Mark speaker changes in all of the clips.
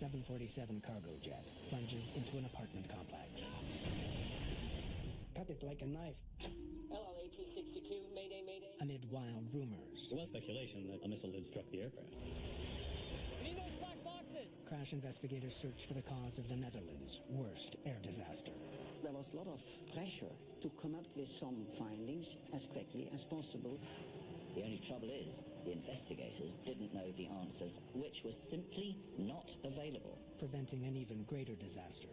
Speaker 1: 747 cargo jet plunges into an apartment complex.
Speaker 2: Cut it like a knife.
Speaker 3: LL 1862, Mayday, Mayday.
Speaker 1: Amid wild rumors,
Speaker 4: There was speculation that a missile had struck the aircraft.
Speaker 3: We need those black boxes!
Speaker 1: crash investigators search for the cause of the Netherlands' worst air disaster.
Speaker 5: There was a lot of pressure to come up with some findings as quickly as possible.
Speaker 6: The only trouble is, the investigators didn't know the answers, which was simply not available.
Speaker 1: Preventing an even greater disaster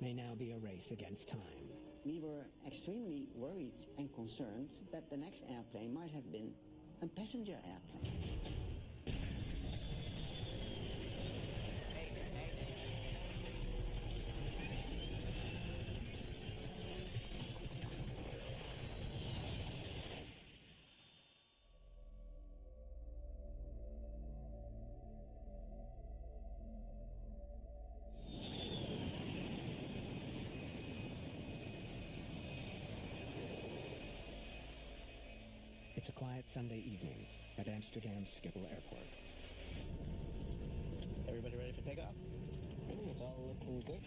Speaker 1: may now be a race against time.
Speaker 5: We were extremely worried and concerned that the next airplane might have been a passenger airplane.
Speaker 1: It's a quiet Sunday evening at Amsterdam's Schiphol Airport.
Speaker 4: Everybody ready for takeoff?
Speaker 3: It's all looking good.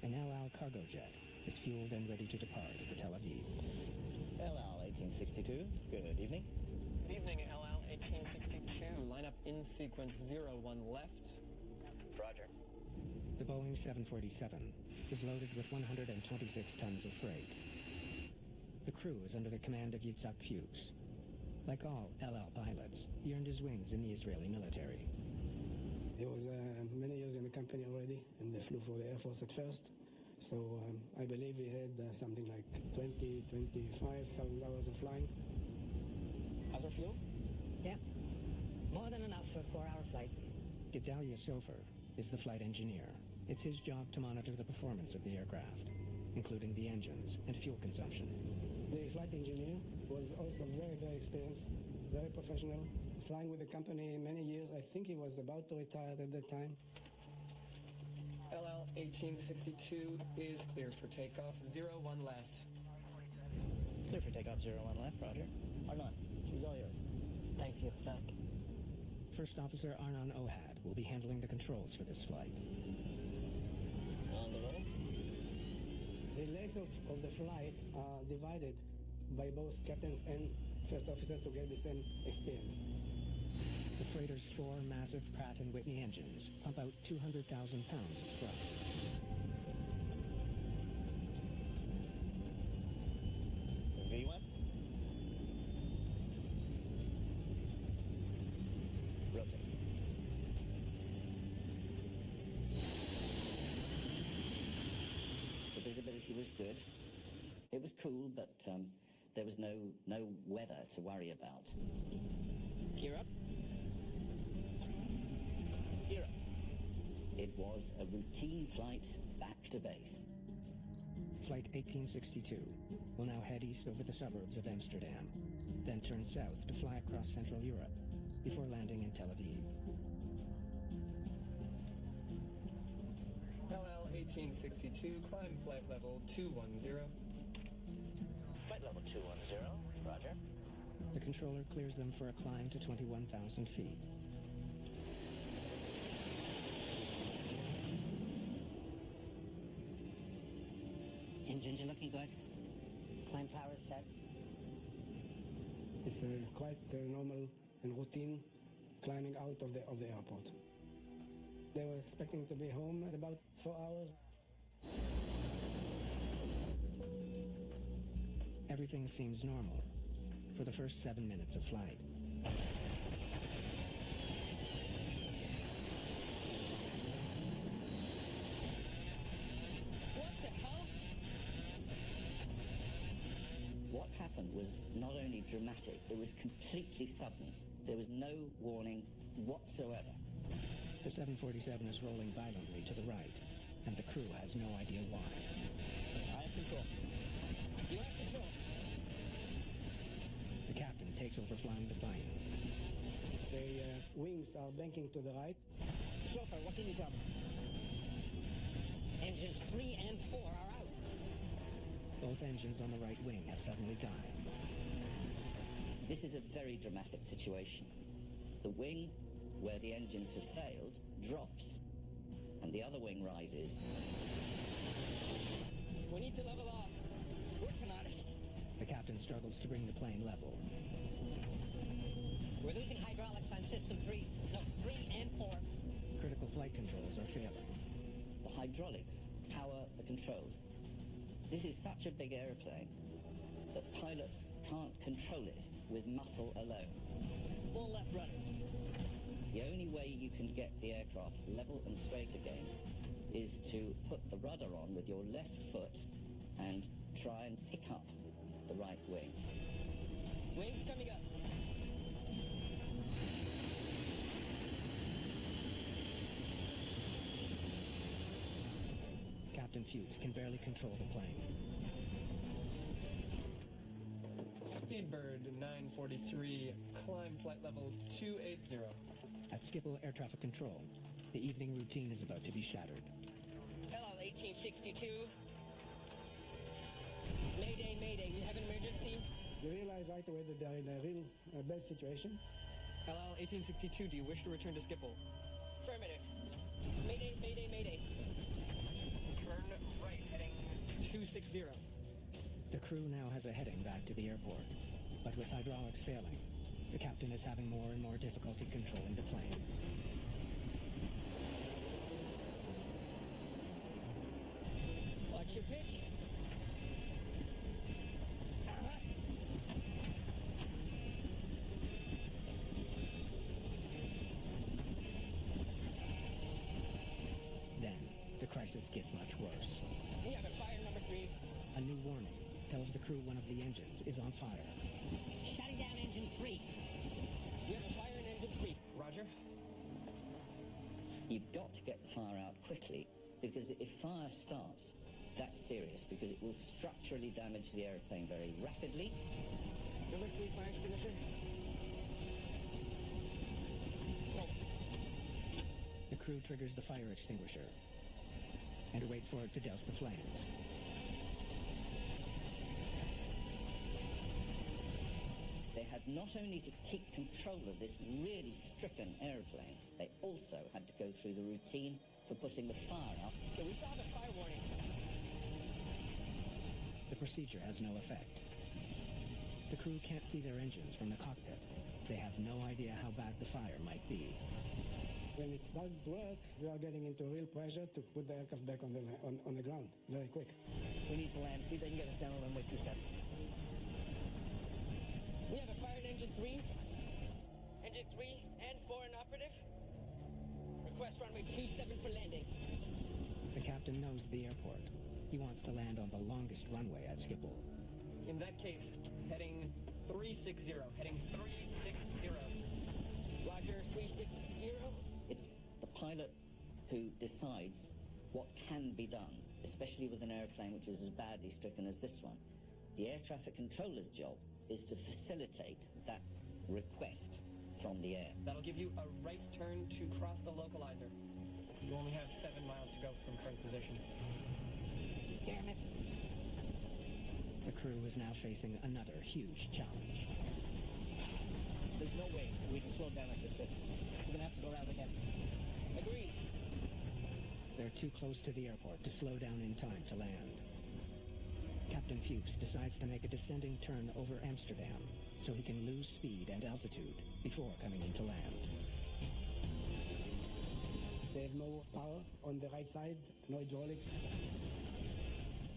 Speaker 1: An El Al cargo jet is fueled and ready to depart for Tel Aviv.
Speaker 4: LL 1862, good evening.
Speaker 7: Good evening, LL 1862. Line up in sequence 01 left.
Speaker 4: Roger.
Speaker 1: The Boeing 747 is loaded with 126 tons of freight. The crew is under the command of Yitzhak Fuchs. Like all LL pilots, he earned his wings in the Israeli military.
Speaker 2: He was many years in the company already, and they flew for the Air Force at first. So I believe he had something like 25,000 hours of flying.
Speaker 3: How's our fuel?
Speaker 8: Yeah, more than enough for a 4-hour flight.
Speaker 1: Gedalia Sofer is the flight engineer. It's his job to monitor the performance of the aircraft, including the engines and fuel consumption.
Speaker 2: The flight engineer was also very, very experienced, very professional, flying with the company many years. I think he was about to retire at that time.
Speaker 7: LL 1862 is cleared for takeoff 01 left.
Speaker 4: Clear for takeoff 01 left, Roger. Arnon, she's all yours.
Speaker 3: Thanks, Yitzhak.
Speaker 1: First Officer Arnon Ohad will be handling the controls for this flight.
Speaker 3: On the roll.
Speaker 2: The legs of the flight are divided by both captains and first officer to get the same experience.
Speaker 1: The freighter's 4 massive Pratt & Whitney engines pump out 200,000 pounds of thrust.
Speaker 4: V1. Rotate.
Speaker 6: The visibility was good. It was cool, but there was no weather to worry about.
Speaker 3: Gear up.
Speaker 4: Gear up.
Speaker 6: It was a routine flight back to base.
Speaker 1: Flight 1862 will now head east over the suburbs of Amsterdam, then turn south to fly across Central Europe before landing in Tel Aviv.
Speaker 7: LL 1862, climb flight level 210.
Speaker 6: Flight level 210, Roger.
Speaker 1: The controller clears them for a climb to 21,000 feet.
Speaker 8: Engines are looking good. Climb tower set.
Speaker 2: It's quite normal and routine climbing out of the airport. They were expecting to be home at about 4 hours.
Speaker 1: Everything seems normal for the first 7 minutes of flight.
Speaker 3: What the hell?
Speaker 6: What happened was not only dramatic, it was completely sudden. There was no warning whatsoever.
Speaker 1: The 747 is rolling violently to the right, and the crew has no idea why.
Speaker 4: I have control.
Speaker 3: You have control.
Speaker 1: The captain takes over flying the plane.
Speaker 2: The wings are banking to the right.
Speaker 8: Chauffeur, what can you tell me? Engines 3 and 4 are out.
Speaker 1: Both engines on the right wing have suddenly died.
Speaker 6: This is a very dramatic situation. The wing, where the engines have failed, drops. and the other wing rises.
Speaker 3: We need to level off.
Speaker 8: Working on it.
Speaker 1: The captain struggles to bring the plane level.
Speaker 8: We're losing hydraulics on system 3. No, 3 and 4.
Speaker 1: Critical flight controls are failing.
Speaker 6: The hydraulics power the controls. This is such a big aeroplane that pilots can't control it with muscle alone.
Speaker 8: Full left rudder.
Speaker 6: The only way you can get the aircraft level and straight again is to put the rudder on with your left foot and try and pick up the right wing.
Speaker 3: Wings coming up.
Speaker 1: Captain Fuchs can barely control the plane.
Speaker 7: Speedbird 943, climb flight level 280.
Speaker 1: At Schiphol Air Traffic Control, the evening routine is about to be shattered.
Speaker 3: LL 1862. Mayday, Mayday, we have an emergency.
Speaker 2: They realize right away that they're in a real bad situation.
Speaker 7: LL 1862, do you wish to return to Schiphol?
Speaker 3: Affirmative. Mayday, Mayday, Mayday.
Speaker 7: Turn right, heading 260.
Speaker 1: The crew now has a heading back to the airport, but with hydraulics failing, the captain is having more and more difficulty controlling the plane.
Speaker 3: Watch your pitch.
Speaker 1: Then, the crisis gets much worse.
Speaker 3: We have a fire number 3.
Speaker 1: A new warning tells the crew one of the engines is on fire.
Speaker 8: Shutting down engine 3.
Speaker 3: We have a fire in engine 3.
Speaker 7: Roger.
Speaker 6: You've got to get the fire out quickly, because if fire starts, that's serious, because it will structurally damage the aeroplane very rapidly.
Speaker 3: Number 3 fire extinguisher. Oh,
Speaker 1: The crew triggers the fire extinguisher and waits for it to douse the flames.
Speaker 6: They had not only to keep control of this really stricken aeroplane, they also had to go through the routine for putting the fire out.
Speaker 3: okay, we still have a fire warning.
Speaker 1: The procedure has no effect. The crew can't see their engines from the cockpit. They have no idea how bad the fire might be.
Speaker 2: When it doesn't work, we are getting into real pressure to put the aircraft back on the ground very quick.
Speaker 4: We need to land, see if they can get us down on runway 27.
Speaker 3: We have a fire in engine 3. Engine 3 and 4 inoperative. Request runway 27 for landing.
Speaker 1: The captain knows the airport. He wants to land on the longest runway at Schiphol.
Speaker 7: In that case, heading 360, heading 360.
Speaker 3: Roger, 360.
Speaker 6: It's the pilot who decides what can be done, especially with an aeroplane which is as badly stricken as this one. The air traffic controller's job is to facilitate that request from the air.
Speaker 7: That'll give you a right turn to cross the localizer. You only have 7 miles to go from current position.
Speaker 8: Damn it.
Speaker 1: The crew is now facing another huge challenge.
Speaker 4: There's no way we can slow down at this distance. We're gonna have to go around again.
Speaker 3: Agreed.
Speaker 1: They're too close to the airport to slow down in time to land. Captain Fuchs decides to make a descending turn over Amsterdam so he can lose speed and altitude before coming into land.
Speaker 2: They have no power on the right side, no hydraulics.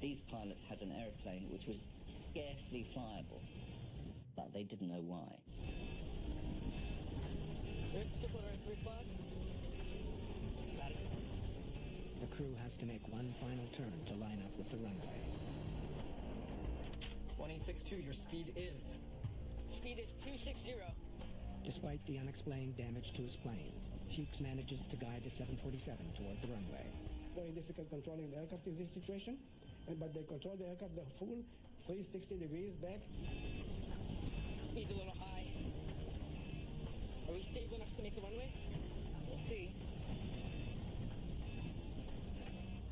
Speaker 6: These pilots had an aeroplane which was scarcely flyable, but they didn't know why.
Speaker 3: There's Skipper at 3 o'clock.
Speaker 4: Got it.
Speaker 1: The crew has to make one final turn to line up with the runway.
Speaker 7: 1862, your speed is.
Speaker 3: Speed is 260.
Speaker 1: Despite the unexplained damage to his plane, Fuchs manages to guide the 747 toward the runway.
Speaker 2: Very difficult controlling the aircraft in this situation, but they control the aircraft the full 360 degrees back.
Speaker 3: Speed's a little high. Are we stable enough to make the runway?
Speaker 4: We'll see.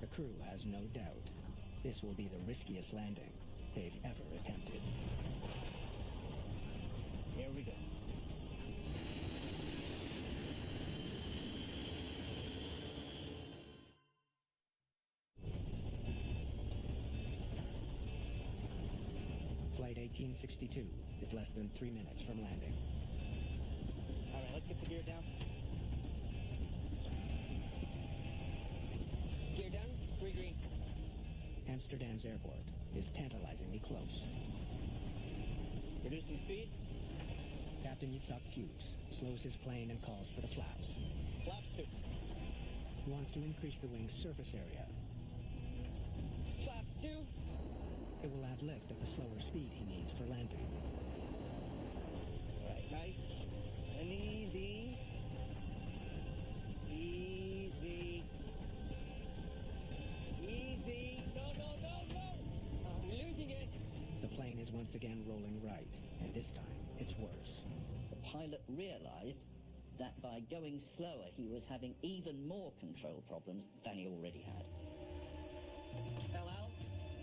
Speaker 1: The crew has no doubt this will be the riskiest landing they've ever attempted.
Speaker 4: Here we go.
Speaker 1: Flight 1862 is less than 3 minutes from landing.
Speaker 4: All right, let's get the gear down.
Speaker 3: Gear down, 3 green.
Speaker 1: Amsterdam's airport is tantalizingly close.
Speaker 4: Reducing speed.
Speaker 1: Captain Yitzhak Fuchs slows his plane and calls for the flaps.
Speaker 4: Flaps 2.
Speaker 1: He wants to increase the wing's surface area.
Speaker 3: Flaps 2.
Speaker 1: It will add lift at the slower speed he needs for landing.
Speaker 4: All right, nice and easy. Easy. Easy. No, no, no, no.
Speaker 3: I'm losing it.
Speaker 1: The plane is once again rolling right, and this time it's worse.
Speaker 6: The pilot realized that by going slower, he was having even more control problems than he already had.
Speaker 7: LL,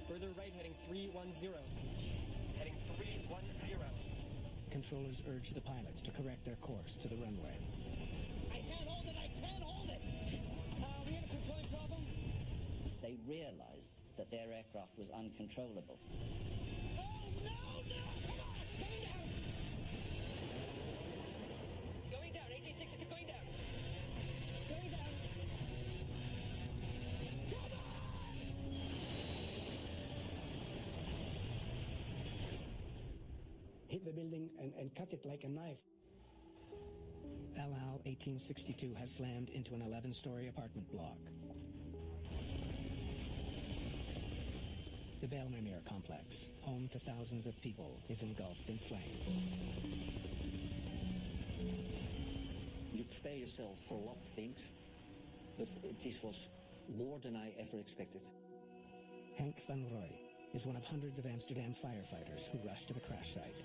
Speaker 7: further right heading 310. Heading 310.
Speaker 1: Controllers urge the pilots to correct their course to the runway.
Speaker 3: I can't hold it. I can't hold it. We have a controlling problem.
Speaker 6: They realized that their aircraft was uncontrollable.
Speaker 3: Oh, no, no. Come on. Going down. Going down. 1862 going down. Going down. Come on.
Speaker 2: Hit the building and cut it like a knife.
Speaker 1: El Al 1862 has slammed into an 11-story apartment block. The Bijlmermeer complex, home to thousands of people, is engulfed in flames.
Speaker 9: You prepare yourself for a lot of things, but this was more than I ever expected.
Speaker 1: Henk van Rooij is one of hundreds of Amsterdam firefighters who rushed to the crash site.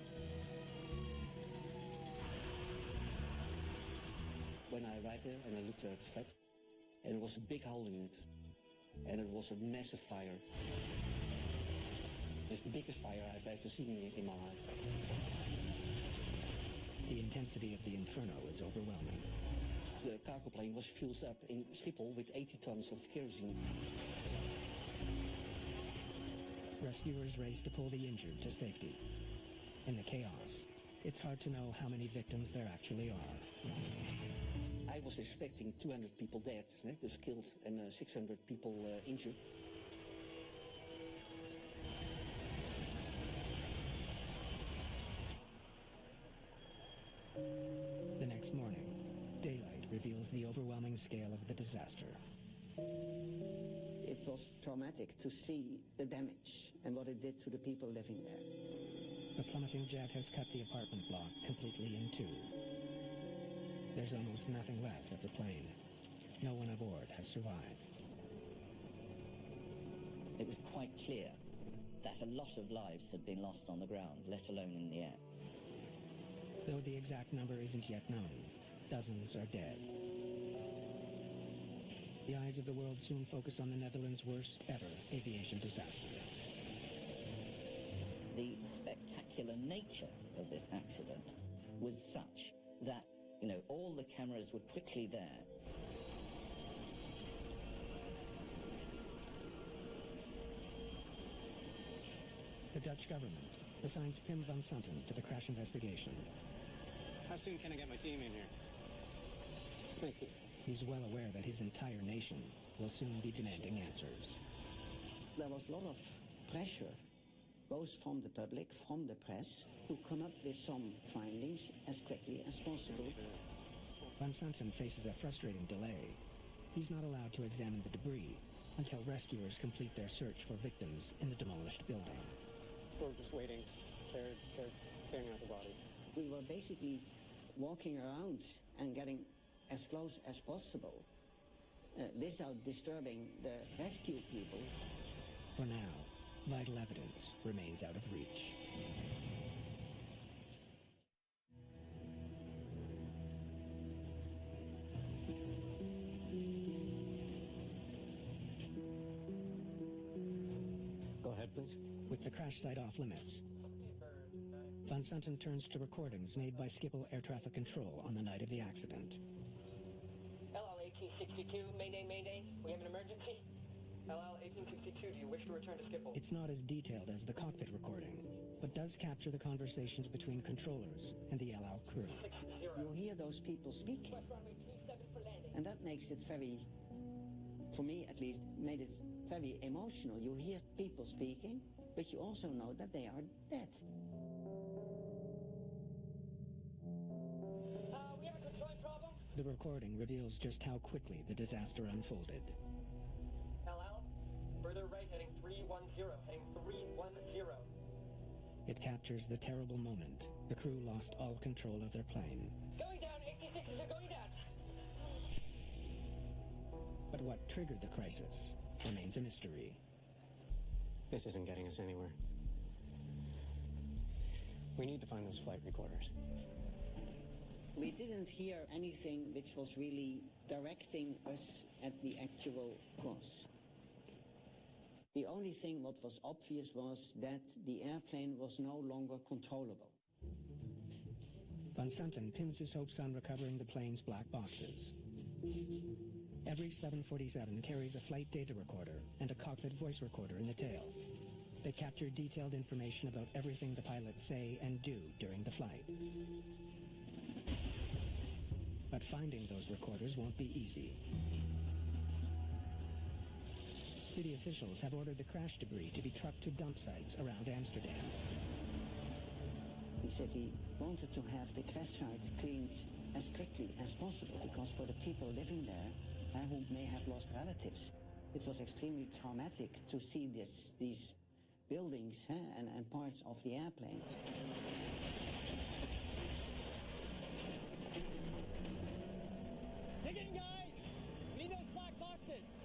Speaker 9: When I arrived there and I looked at the flat, and there was a big hole in it, and it was a massive fire. It's the biggest fire I've ever seen in my life.
Speaker 1: The intensity of the inferno is overwhelming.
Speaker 9: The cargo plane was filled up in Schiphol with 80 tons of kerosene.
Speaker 1: Rescuers race to pull the injured to safety. In the chaos, it's hard to know how many victims there actually are.
Speaker 9: I was expecting 200 people dead, dus killed, and 600 people injured.
Speaker 1: The next morning, daylight reveals the overwhelming scale of the disaster.
Speaker 5: It was traumatic to see the damage and what it did to the people living there.
Speaker 1: The plummeting jet has cut the apartment block completely in two. There's almost nothing left of the plane. No one aboard has survived.
Speaker 6: It was quite clear that a lot of lives had been lost on the ground, let alone in the air.
Speaker 1: Though the exact number isn't yet known, dozens are dead. The eyes of the world soon focus on the Netherlands' worst ever aviation disaster.
Speaker 6: The spectacular nature of this accident was such that, all the cameras were quickly there.
Speaker 1: The Dutch government assigns Pim van Santen to the crash investigation.
Speaker 10: How soon can I get my team in here? Thank you.
Speaker 1: He's well aware that his entire nation will soon be demanding answers.
Speaker 5: There was a lot of pressure, both from the public, from the press, to come up with some findings as quickly as possible.
Speaker 1: Van Santen faces a frustrating delay. He's not allowed to examine the debris until rescuers complete their search for victims in the demolished building.
Speaker 10: We're just waiting. They're clearing out the bodies.
Speaker 5: We were basically walking around and getting as close as possible without disturbing the rescue people.
Speaker 1: For now, vital evidence remains out of reach.
Speaker 9: Go ahead, please.
Speaker 1: With the crash site off limits, Van Santen turns to recordings made by Schiphol Air Traffic Control on the night of the accident.
Speaker 3: LL 1862, Mayday, Mayday. We have an emergency.
Speaker 7: LL 1862, do you wish to return to Schiphol?
Speaker 1: It's not as detailed as the cockpit recording, but does capture the conversations between controllers and the El Al crew.
Speaker 5: You hear those people speaking, and that makes it very, for me at least, made it very emotional. You hear people speaking, but you also know that they are dead.
Speaker 3: We have a controlling problem.
Speaker 1: The recording reveals just how quickly the disaster unfolded.
Speaker 7: LL, further right heading 310, heading 310.
Speaker 1: It captures the terrible moment. The crew lost all control of their plane.
Speaker 3: Going down, 86s are going down.
Speaker 1: But what triggered the crisis remains a mystery.
Speaker 10: This isn't getting us anywhere. We need to find those flight recorders.
Speaker 5: We didn't hear anything which was really directing us at the actual course. The only thing what was obvious was that the airplane was no longer controllable.
Speaker 1: Van Santen pins his hopes on recovering the plane's black boxes. Every 747 carries a flight data recorder and a cockpit voice recorder in the tail. They capture detailed information about everything the pilots say and do during the flight. But finding those recorders won't be easy. City officials have ordered the crash debris to be trucked to dump sites around Amsterdam.
Speaker 5: The city wanted to have the crash site cleaned as quickly as possible, because for the people living there who may have lost relatives, it was extremely traumatic to see these buildings and parts of the airplane.
Speaker 4: Dig in, guys! We need those black boxes!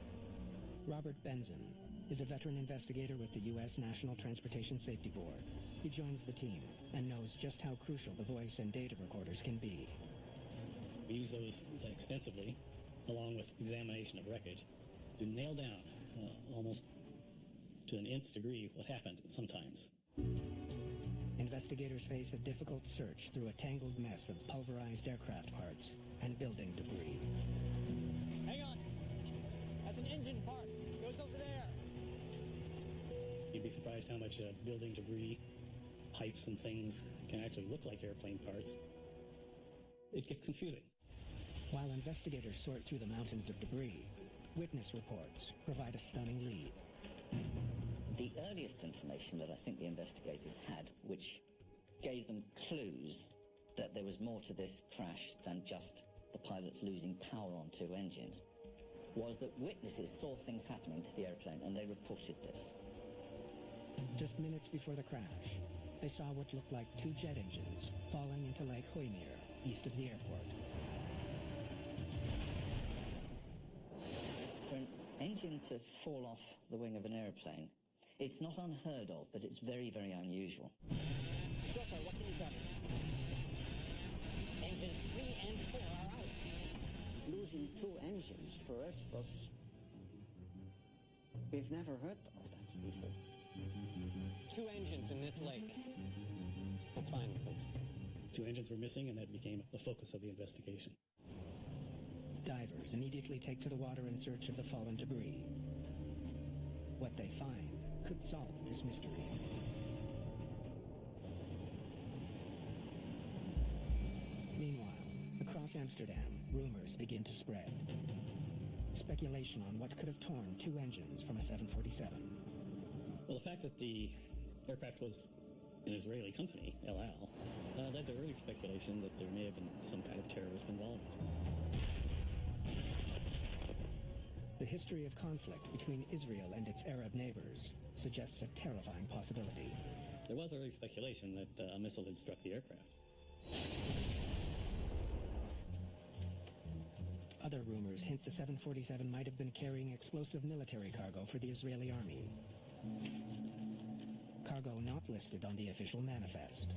Speaker 1: Robert Benson is a veteran investigator with the U.S. National Transportation Safety Board. He joins the team and knows just how crucial the voice and data recorders can be.
Speaker 11: We use those extensively, along with examination of wreckage, to nail down almost to an nth degree what happened sometimes.
Speaker 1: Investigators face a difficult search through a tangled mess of pulverized aircraft parts and building debris.
Speaker 4: Hang on! That's an engine part. Goes over there.
Speaker 11: You'd be surprised how much building debris, pipes and things can actually look like airplane parts. It gets confusing.
Speaker 1: While investigators sort through the mountains of debris, witness reports provide a stunning lead.
Speaker 6: The earliest information that I think the investigators had, which gave them clues that there was more to this crash than just the pilots losing power on two engines, was that witnesses saw things happening to the airplane and they reported this.
Speaker 1: Just minutes before the crash, they saw what looked like two jet engines falling into Lake Hoymeer, east of the airport.
Speaker 6: For an engine to fall off the wing of an airplane, it's not unheard of, but it's very, very unusual.
Speaker 4: So far, what can you tell me? Engines 3 and 4 are out.
Speaker 5: Losing two engines for us was... We've never heard of that before.
Speaker 10: 2 engines in this lake. Let's find them, please.
Speaker 11: 2 engines were missing, and that became the focus of the investigation.
Speaker 1: Divers immediately take to the water in search of the fallen debris. What they find could solve this mystery. Meanwhile, across Amsterdam, rumors begin to spread. Speculation on what could have torn 2 engines from a 747.
Speaker 11: Well, the fact that the aircraft was an Israeli company, El Al, led to early speculation that there may have been some kind of terrorist involvement.
Speaker 1: The history of conflict between Israel and its Arab neighbors suggests a terrifying possibility.
Speaker 11: There was early speculation that a missile had struck the aircraft.
Speaker 1: Other rumors hint the 747 might have been carrying explosive military cargo for the Israeli army. Cargo not listed on the official manifest.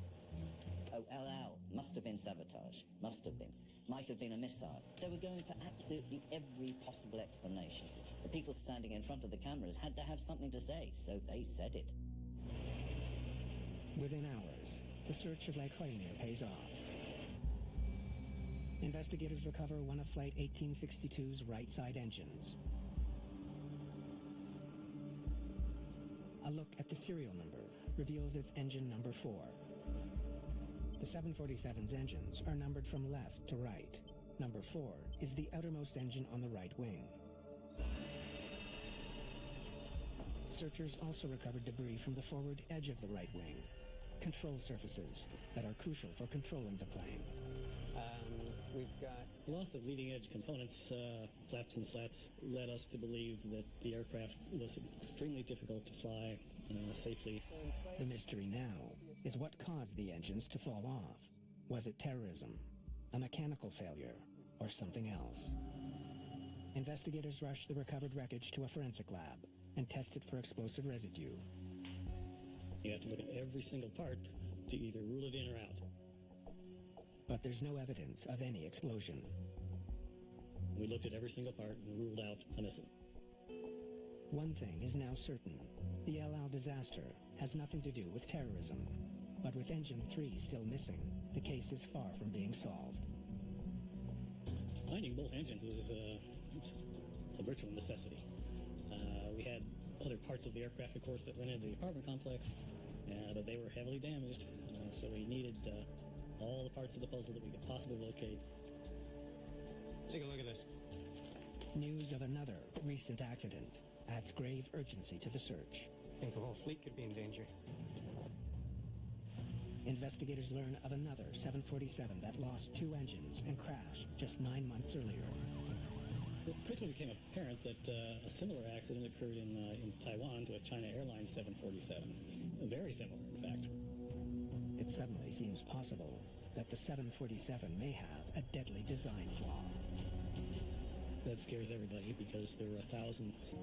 Speaker 6: Oh, LL must have been sabotage. Must have been. Might have been a missile. They were going for absolutely every possible explanation. The people standing in front of the cameras had to have something to say, so they said it.
Speaker 1: Within hours, the search of Lake Hoymeer pays off. Investigators recover one of Flight 1862's right side engines. A look at the serial number reveals its engine number 4. The 747's engines are numbered from left to right. Number 4 is the outermost engine on the right wing. Searchers also recovered debris from the forward edge of the right wing, control surfaces that are crucial for controlling the plane.
Speaker 10: We've got
Speaker 11: The loss of leading-edge components, flaps and slats, led us to believe that the aircraft was extremely difficult to fly safely.
Speaker 1: The mystery now is what caused the engines to fall off. Was it terrorism, a mechanical failure, or something else? Investigators rushed the recovered wreckage to a forensic lab and tested for explosive residue.
Speaker 11: You have to look at every single part to either rule it in or out.
Speaker 1: But there's no evidence of any explosion.
Speaker 11: We looked at every single part and ruled out a missile.
Speaker 1: One thing is now certain. The El Al disaster has nothing to do with terrorism. But with Engine 3 still missing, the case is far from being solved.
Speaker 11: Finding both engines was a virtual necessity. We had other parts of the aircraft, of course, that went into the apartment complex, but they were heavily damaged, so we needed all the parts of the puzzle that we could possibly locate.
Speaker 10: Take a look at this.
Speaker 1: News of another recent accident adds grave urgency to the search.
Speaker 10: I think the whole fleet could be in danger.
Speaker 1: Investigators learn of another 747 that lost 2 engines and crashed just 9 months earlier.
Speaker 11: It quickly became apparent that a similar accident occurred in Taiwan to a China Airlines 747. Very similar, in fact.
Speaker 1: It suddenly seems possible that the 747 may have a deadly design flaw.
Speaker 11: That scares everybody because there were thousands